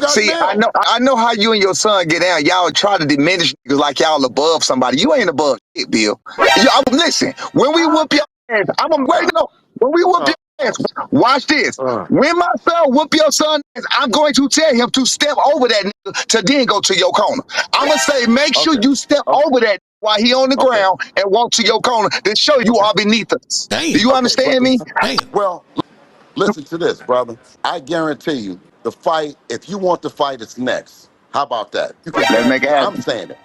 got See, I now? know how you and your son get down. Y'all try to diminish niggas like y'all above somebody. You ain't above shit, Bill. Listen, when we whoop your ass, I'm gonna wait. No, when we whoop Uh, your ass, watch this. uh, When my son whoop your son ass, I'm going to tell him to step over that nigga to then go to your corner. I'm gonna say, make sure okay. you step Okay. over that while he on the Okay. ground and walk to your corner to show you Okay. are beneath us. Do Damn. you Okay. understand me? Damn. Well, listen to this, brother. I guarantee you, the fight. If you want the fight, it's next. How about that? You can Let's make guarantee. it I'm happen. saying it.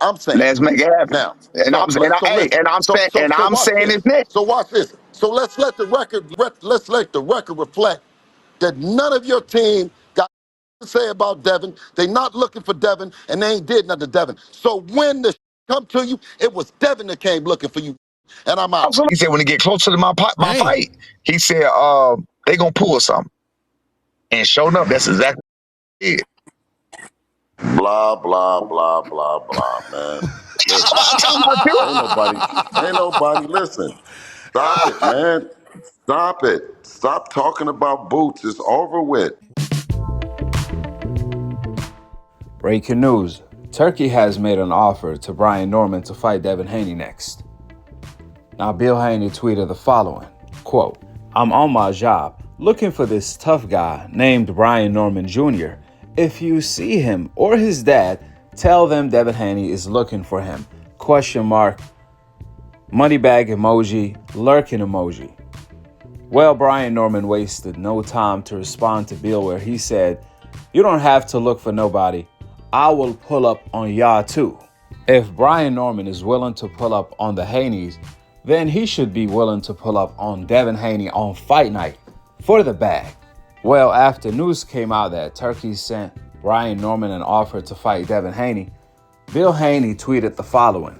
I'm saying it. Let's make it happen. Now, And I'm and I, so hey, listen. and So I'm watch saying this. this next. So watch this. So let's let the record reflect that none of your team got to say about Devin. They not looking for Devin, and they ain't did nothing to Devin. So when the come to you, it was Devin that came looking for you, and I'm out. He said when it get closer to my Damn. fight, he said they gonna pull something. And sure enough, that's exactly it. Blah blah blah blah blah, man. I'm Listen, not talking about you. ain't nobody. Listen, stop it, man. Stop it. Stop talking about boots. It's over with. Breaking news. Turkey has made an offer to Brian Norman to fight Devin Haney next. Now, Bill Haney tweeted the following, quote, I'm on my job looking for this tough guy named Brian Norman Jr. If you see him or his dad, tell them Devin Haney is looking for him. Question mark, money bag emoji, lurking emoji. Well, Brian Norman wasted no time to respond to Bill where he said, you don't have to look for nobody. I will pull up on y'all too. If Brian Norman is willing to pull up on the Haneys, then he should be willing to pull up on Devin Haney on fight night for the bag. Well, after news came out that Turkey sent Brian Norman an offer to fight Devin Haney, Bill Haney tweeted the following,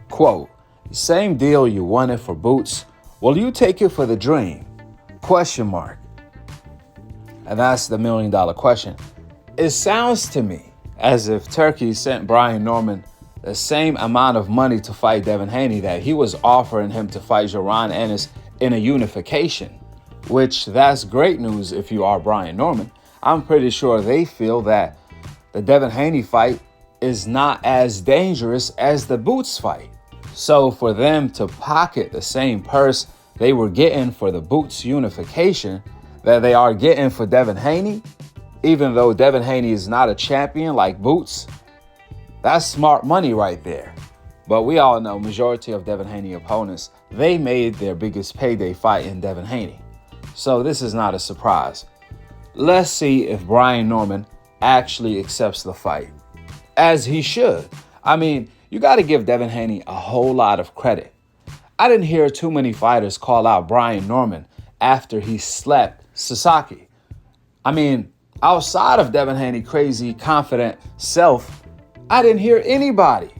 quote, same deal you wanted for Boots, will you take it for the dream? Question mark. And that's the $1 million question. It sounds to me as if Turkey sent Brian Norman the same amount of money to fight Devin Haney that he was offering him to fight Jaron Ennis in a unification, which that's great news if you are Brian Norman. I'm pretty sure they feel that the Devin Haney fight is not as dangerous as the Boots fight. So for them to pocket the same purse they were getting for the Boots unification that they are getting for Devin Haney, even though Devin Haney is not a champion like Boots, that's smart money right there. But we all know majority of Devin Haney opponents, they made their biggest payday fight in Devin Haney. So this is not a surprise. Let's see if Brian Norman actually accepts the fight, as he should. I mean, you got to give Devin Haney a whole lot of credit. I didn't hear too many fighters call out Brian Norman after he slapped Sasaki. I mean, outside of Devin Haney crazy, confident self, I didn't hear anybody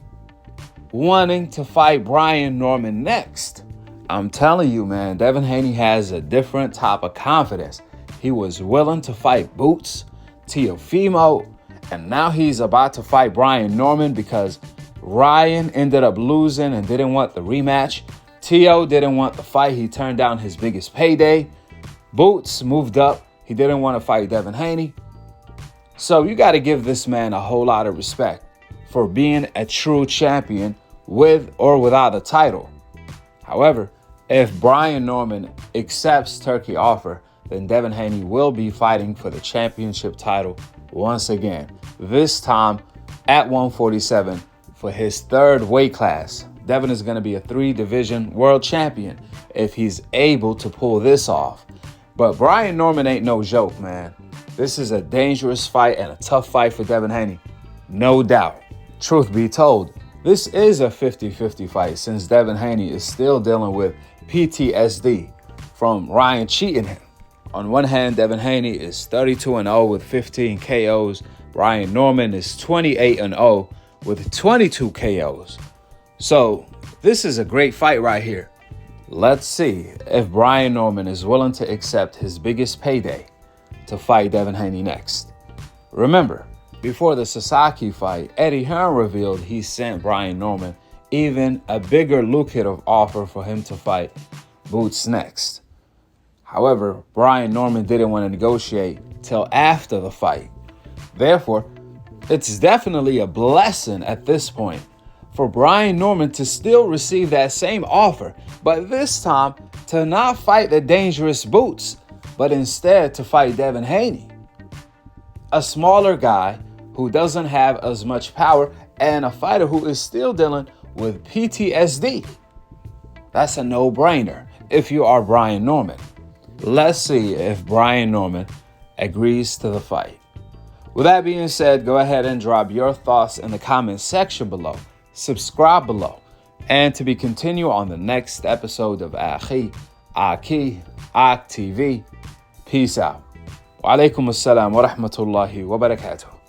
wanting to fight Brian Norman next. I'm telling you, man, Devin Haney has a different type of confidence. He was willing to fight Boots, Teofimo, and now he's about to fight Brian Norman because Ryan ended up losing and didn't want the rematch. Teo didn't want the fight. He turned down his biggest payday. Boots moved up. He didn't want to fight Devin Haney. So you got to give this man a whole lot of respect for being a true champion with or without a title. However, if Brian Norman accepts Turkey offer, then Devin Haney will be fighting for the championship title once again, this time at 147 for his third weight class. Devin is going to be a 3-division world champion if he's able to pull this off. But Brian Norman ain't no joke, man. This is a dangerous fight and a tough fight for Devin Haney, no doubt. Truth be told, this is a 50-50 fight since Devin Haney is still dealing with PTSD from Ryan cheating him. On one hand, Devin Haney is 32-0 with 15 KOs. Brian Norman is 28-0 with 22 KOs. So this is a great fight right here. Let's see if Brian Norman is willing to accept his biggest payday to fight Devin Haney next. Remember, before the Sasaki fight, Eddie Hearn revealed he sent Brian Norman even a bigger lucrative offer for him to fight Boots next. However, Brian Norman didn't want to negotiate till after the fight. Therefore, it's definitely a blessing at this point for Brian Norman to still receive that same offer, but this time to not fight the dangerous Boots, but instead to fight Devin Haney, a smaller guy who doesn't have as much power and a fighter who is still dealing with PTSD. That's a no-brainer if you are Brian Norman. Let's see if Brian Norman agrees to the fight. With that being said, go ahead and drop your thoughts in the comment section below. Subscribe below. And to be continued on the next episode of Akhi, Akhi TV. Peace out. Wa alaikum assalam wa rahmatullahi wa barakatuh.